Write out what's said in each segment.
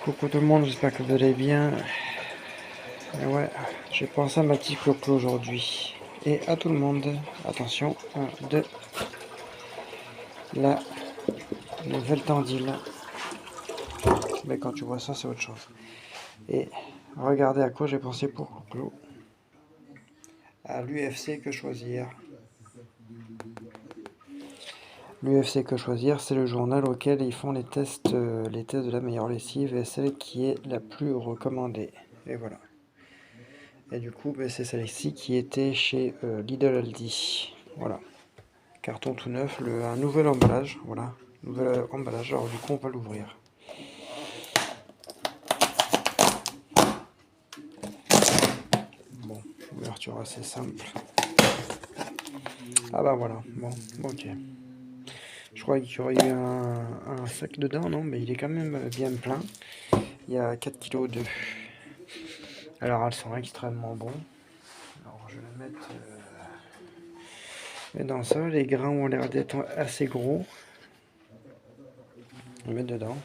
Coucou tout le monde, j'espère que vous allez bien. Et ouais, j'ai pensé à ma petite clo-clo aujourd'hui. Et à tout le monde, attention, 1, 2, la nouvelle tendile. Mais quand tu vois ça, c'est autre chose. Et regardez à quoi j'ai pensé pour clo-clo. À l'UFC Que Choisir. L'UFC Que Choisir, c'est le journal auquel ils font les tests de la meilleure lessive et celle qui est la plus recommandée. Et voilà. Et du coup, c'est celle-ci qui était chez Lidl Aldi. Voilà. Carton tout neuf, un nouvel emballage. Voilà. Nouvel emballage. Alors du coup, on va l'ouvrir. Bon, ouverture assez simple. Ah bah voilà. Bon, ok. Je crois qu'il y aurait eu un sac dedans, non? Mais il est quand même bien plein. Il y a 4 kg de. Alors elles sont extrêmement bons. Alors je vais le mettre dans ça. Les grains ont l'air d'être assez gros. On va mettre dedans.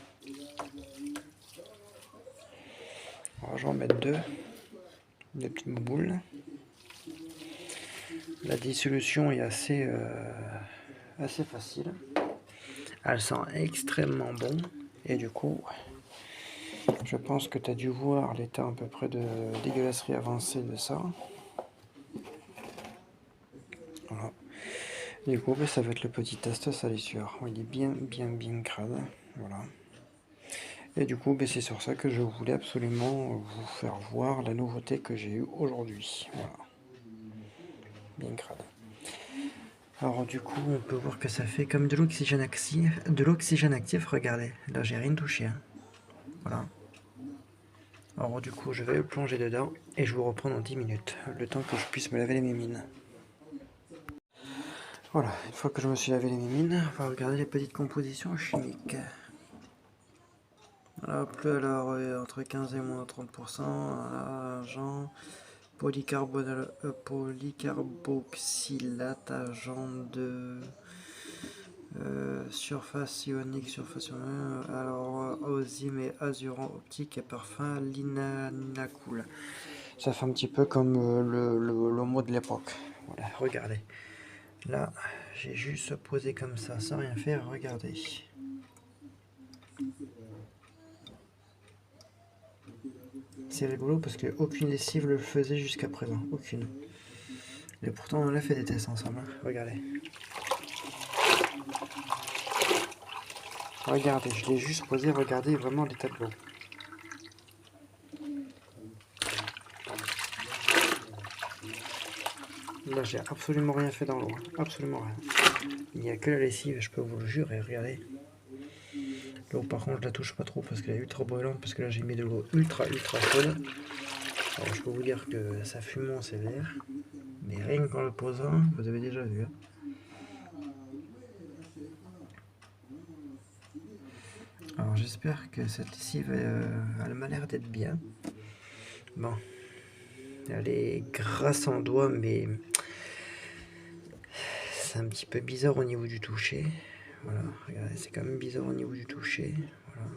Alors je vais en mettre deux. Des petites boules. La dissolution est assez facile. Elles sont extrêmement bonnes. Et du coup, je pense que tu as dû voir l'état à peu près de dégueulasserie avancée de ça. Voilà. Du coup, ça va être le petit test salissure. Il est bien crade. Voilà. Et du coup, c'est sur ça que je voulais absolument vous faire voir la nouveauté que j'ai eue aujourd'hui. Voilà. Bien crade. Alors du coup, on peut voir que ça fait comme de l'oxygène actif, regardez. Là, j'ai rien touché. Hein. Voilà. Alors du coup, je vais le plonger dedans et je vous reprends dans 10 minutes, le temps que je puisse me laver les mémines. Voilà, une fois que je me suis lavé les mémines, on va regarder les petites compositions chimiques. Hop là, alors entre 15 et moins 30%, argent, polycarboxylate, argent de surface ionique, surface ionique, alors ozyme et azurant optique et parfum linacul. Ça fait un petit peu comme le mot de l'époque. Voilà, regardez. Là, j'ai juste posé comme ça, sans rien faire, regardez. C'est rigolo parce qu'aucune lessive le faisait jusqu'à présent, aucune. Et pourtant on a fait des tests ensemble, hein. Regardez. Regardez, je l'ai juste posé, regardez vraiment les tableaux. Là j'ai absolument rien fait dans l'eau, hein. Absolument rien. Il n'y a que la lessive, je peux vous le jurer, regardez. L'eau par contre je la touche pas trop parce qu'elle est ultra brûlante, parce que là j'ai mis de l'eau ultra chaude. Alors je peux vous dire que ça fume en sévère, mais rien qu'en le posant, vous avez déjà vu. Hein. Alors j'espère que cette lessive, elle m'a l'air d'être bien. Bon, elle est grasse en doigt, mais c'est un petit peu bizarre au niveau du toucher. Voilà, regardez, c'est quand même bizarre au niveau du toucher. Voilà.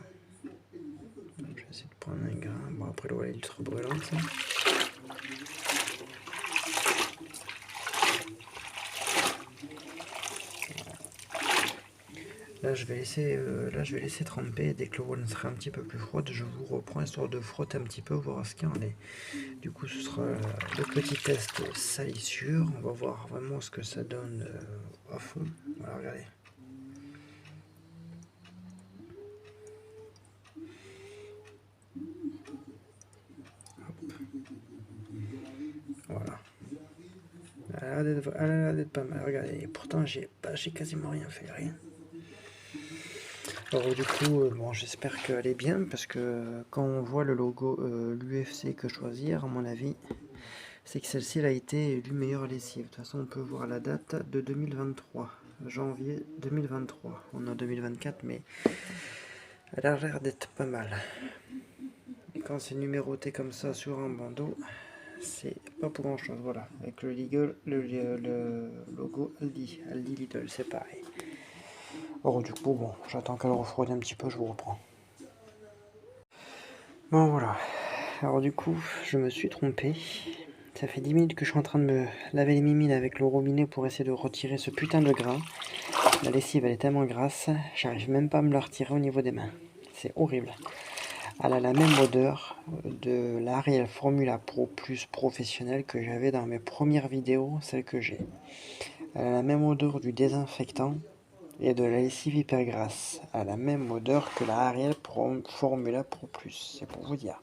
Je vais essayer de prendre un grain. Bon, après l'eau elle est ultra brûlante. Ça. Là je vais laisser tremper. Dès que l'eau sera un petit peu plus froide, je vous reprends histoire de frotter un petit peu, voir ce qu'il en est. Du coup, ce sera le petit test salissure. On va voir vraiment ce que ça donne à fond. Voilà, regardez. Hop. Voilà. Elle a l'air d'être pas mal. Regardez. Et pourtant, j'ai quasiment rien fait, rien. Alors du coup, bon, j'espère qu'elle est bien parce que quand on voit le logo l'UFC Que Choisir, à mon avis, c'est que celle-ci a été élue meilleure lessive. De toute façon, on peut voir la date de 2023, janvier 2023. On est en 2024, mais elle a l'air d'être pas mal. Et quand c'est numéroté comme ça sur un bandeau, c'est pas pour grand chose. Voilà, avec le logo Aldi Lidl, c'est pareil. Alors du coup, bon, j'attends qu'elle refroidisse un petit peu, je vous reprends. Bon voilà, alors du coup, je me suis trompé. Ça fait 10 minutes que je suis en train de me laver les mimines avec le robinet pour essayer de retirer ce putain de gras. La lessive elle est tellement grasse, j'arrive même pas à me la retirer au niveau des mains. C'est horrible. Elle a la même odeur de l'Ariel Formula Pro Plus professionnel que j'avais dans mes premières vidéos, celles que j'ai. Elle a la même odeur du désinfectant et de la lessive hyper grasse. Elle a la même odeur que la Ariel Formula Pro Plus, c'est pour vous dire.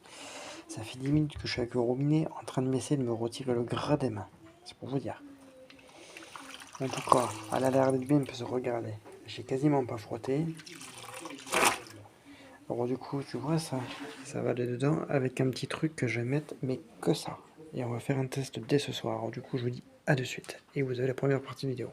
Ça fait 10 minutes que je suis avec le robinet en train de m'essayer de me retirer le gras des mains. C'est pour vous dire. En tout cas, elle a l'air d'être bien, on peut se regarder. J'ai quasiment pas frotté. Alors du coup, tu vois ça va aller dedans avec un petit truc que je vais mettre, mais que ça. Et on va faire un test dès ce soir. Alors du coup, je vous dis à de suite. Et vous avez la première partie de vidéo.